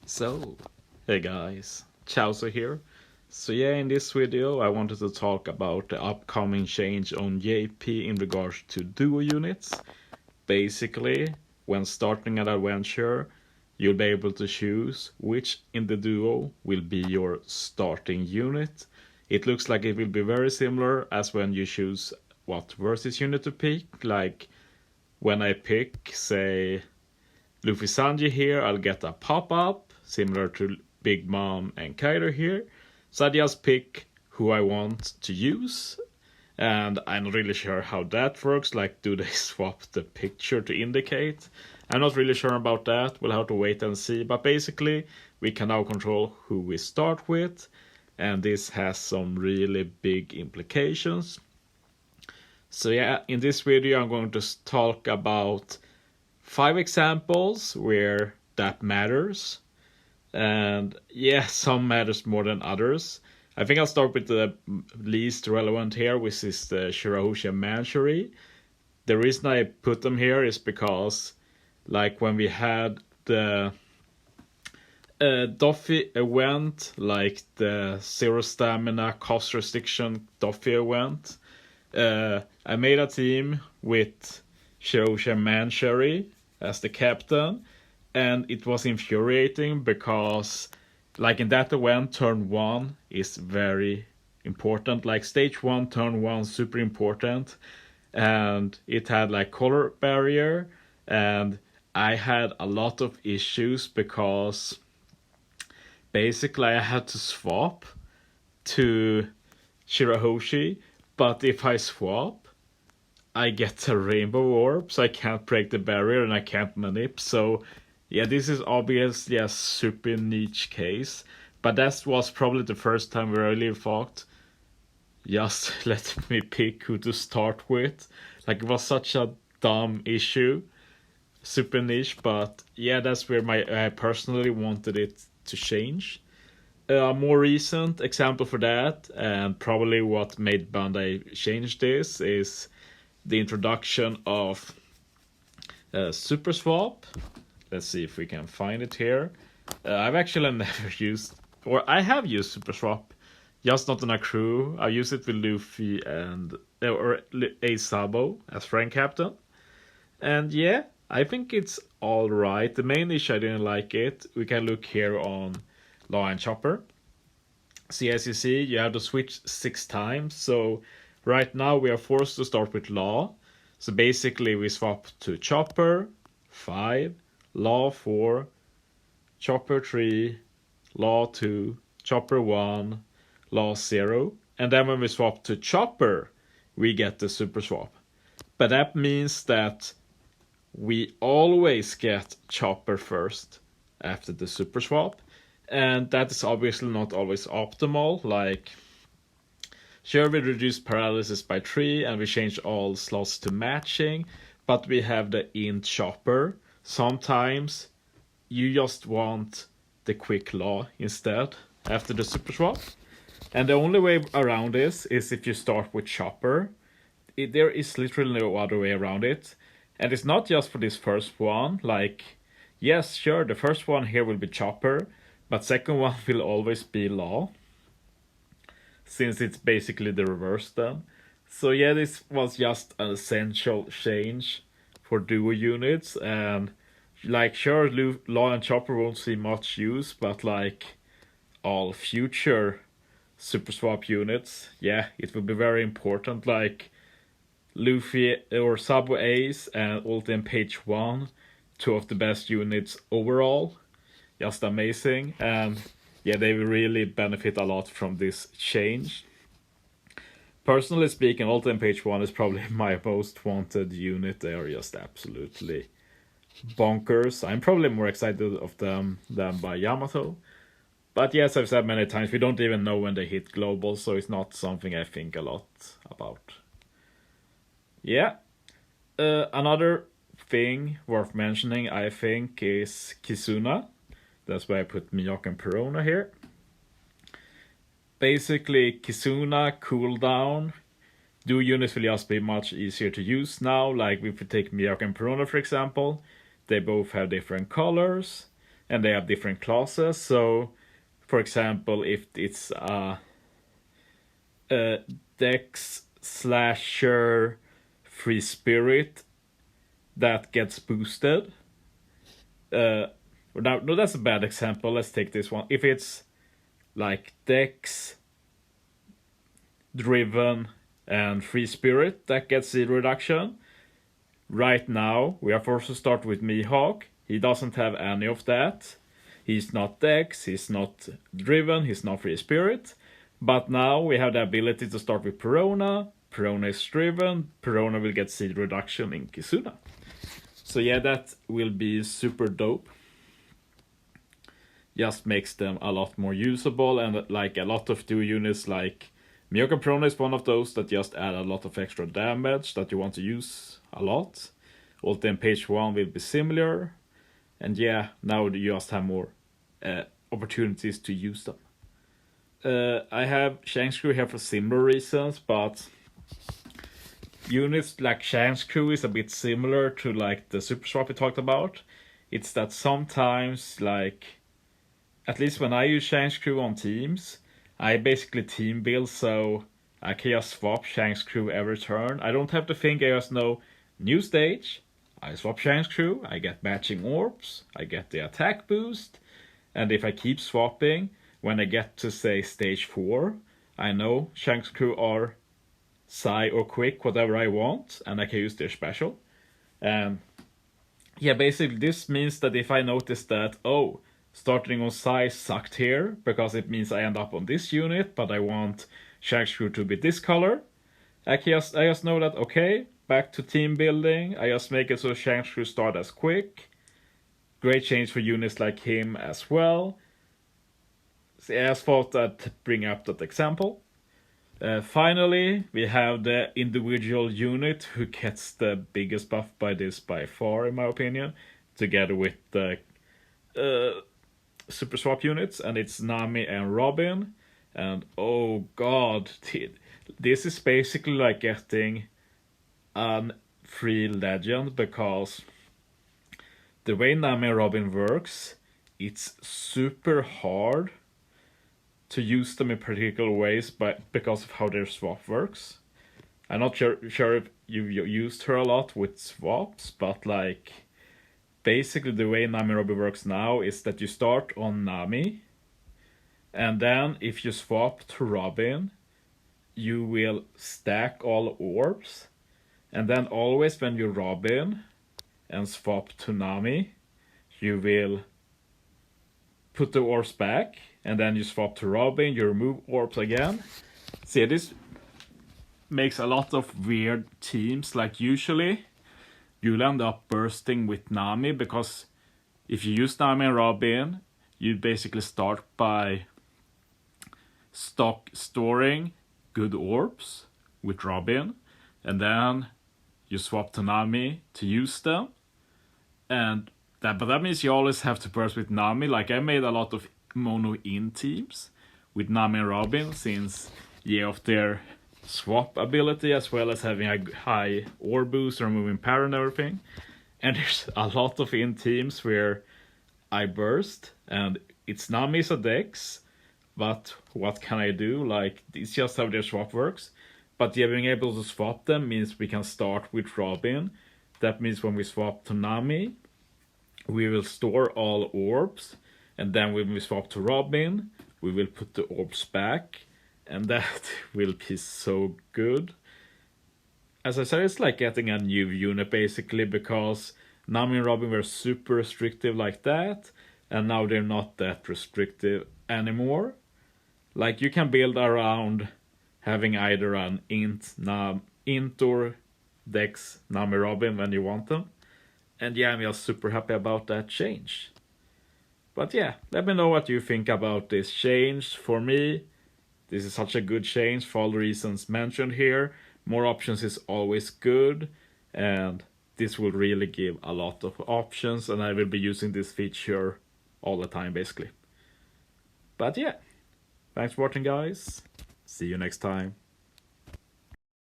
So, hey guys, Chowser here. So yeah, in this video I wanted to talk about the upcoming change on JP in regards to duo units. Basically, when starting an adventure, you'll be able to choose which in the duo will be your starting unit. It looks like it will be very similar as when you choose what versus unit to pick, like when I pick, say, Luffy Sanji here, I'll get a pop-up, similar to Big Mom and Kaido here. So I just pick who I want to use, and I'm not really sure how that works, like do they swap the picture to indicate? I'm not really sure about that, we'll have to wait and see, but basically we can now control who we start with, and this has some really big implications. So yeah, in this video I'm going to talk about 5 examples where that matters. And yeah, some matters more than others. I think I'll start with the least relevant here, which is the Hiroshi Manchuri. The reason I put them here is because, like, when we had the Doffy event, like the zero stamina cost restriction Doffy event, I made a team with Hiroshi Manchuri as the captain, and it was infuriating because, like, in that event, turn 1 is very important, like stage 1, turn 1, super important, and it had like color barrier, and I had a lot of issues because basically I had to swap to Shirahoshi, but if I swap I get a rainbow orb, so I can't break the barrier and I can't manip. So yeah, this is obviously a super niche case, but that was probably the first time we really thought, just let me pick who to start with. Like, it was such a dumb issue, super niche, but yeah, that's where I personally wanted it to change. A more recent example for that, and probably what made Bandai change this, is the introduction of Super Swap. Let's see if we can find it here. I've actually never used, or I have used Super Swap, just not on a crew. I used it with Luffy and or Ace Sabo as friend captain, and yeah, I think it's all right. The main issue I didn't like it. We can look here on Law and Chopper. See, as you see, you have to switch 6 times. So right now we are forced to start with Law. So basically we swap to Chopper 5, Law 4, Chopper 3, Law 2, Chopper 1, Law 0. And then when we swap to Chopper, we get the Super Swap. But that means that we always get Chopper first after the Super Swap. And that is obviously not always optimal. Like, sure, we reduce paralysis by 3 and we change all slots to matching, but we have the int Chopper. Sometimes you just want the quick Law instead after the Super Swap. And the only way around this is if you start with Chopper. There is literally no other way around it. And it's not just for this first one. Like, yes, sure, the first one here will be Chopper, but second one will always be Law, since it's basically the reverse then. So yeah, this was just an essential change for duo units, and like, sure, Law and Chopper won't see much use, but like all future Super Swap units, yeah, it will be very important. Like Luffy or Sabo Ace and Ultimate Page 1, 2 of the best units overall. Just amazing, and yeah, they will really benefit a lot from this change. Personally speaking, Ultimate Page 1 is probably my most wanted unit. They are just absolutely bonkers. I'm probably more excited of them than by Yamato. But yes, I've said many times, we don't even know when they hit global, so it's not something I think a lot about. Yeah, another thing worth mentioning, I think, is Kizuna. That's why I put Miyako and Perona here. Basically, Kizuna cooldown. Duo units will just be much easier to use now. Like if we take Miyako and Perona, for example, they both have different colors. and they have different classes. So, for example, if it's a Dex Slasher Free Spirit that gets boosted. No, that's a bad example. Let's take this one. If it's like Dex driven and Free Spirit that gets the reduction. Right now, we are forced to start with Mihawk. He doesn't have any of that. He's not Dex, he's not driven, he's not Free Spirit. But now we have the ability to start with Perona. Perona is driven. Perona will get seed reduction in Kizuna. So yeah, that will be super dope. Just makes them a lot more usable, and like a lot of 2 units like Mihawk and Perona is one of those that just add a lot of extra damage that you want to use a lot. Ulti and page 1 will be similar. And yeah, now you just have more opportunities to use them. I have Shanks crew here for similar reasons, but units like Shanks crew is a bit similar to like the super swap we talked about. It's that sometimes, like, at least when I use Shanks crew on teams, I basically team build, so I can just swap Shanks crew every turn. I don't have to think, I just know new stage, I swap Shanks crew, I get matching orbs, I get the attack boost, and if I keep swapping, when I get to say stage 4, I know Shanks crew are Psy or Quick, whatever I want, and I can use their special. And yeah, basically this means that if I notice that, oh, starting on Psy sucked here, because it means I end up on this unit, but I want Shanks crew to be this color, I just know that, okay, back to team building, I just make it so Shanks crew start as Quick. Great change for units like him as well. So I just thought I'd bring up that example. Finally, we have the individual unit who gets the biggest buff by this by far, in my opinion, together with the super swap units, and it's Nami and Robin. And oh god, this is basically like getting a free legend, because the way Nami and Robin works, it's super hard to use them in particular ways, but because of how their swap works. I'm not sure if you've used her a lot with swaps, but like basically the way Nami Robin works now is that you start on Nami, and then if you swap to Robin, you will stack all orbs, and then always when you Robin and swap to Nami, you will put the orbs back, and then you swap to Robin, you remove orbs again. See, this makes a lot of weird teams. Like usually, you'll end up bursting with Nami, because if you use Nami and Robin, you basically start by storing good orbs with Robin, and then you swap to Nami to use them. But that means you always have to burst with Nami. Like I made a lot of mono in teams with Nami and Robin, since of their swap ability, as well as having a high orb boost, removing power and everything. And there's a lot of in teams where I burst, and it's Nami's a Dex, but what can I do? Like, it's just how their swap works. But yeah, being able to swap them means we can start with Robin. That means when we swap to Nami, we will store all orbs, and then when we swap to Robin, we will put the orbs back, and that will be so good. As I said, it's like getting a new unit basically, because Nami and Robin were super restrictive like that, and now they're not that restrictive anymore. Like you can build around having either an int or Dex Nami Robin when you want them. And yeah, I'm just super happy about that change. But yeah, let me know what you think about this change. For me, this is such a good change for all the reasons mentioned here. More options is always good, and this will really give a lot of options, and I will be using this feature all the time basically. But yeah, thanks for watching guys. See you next time.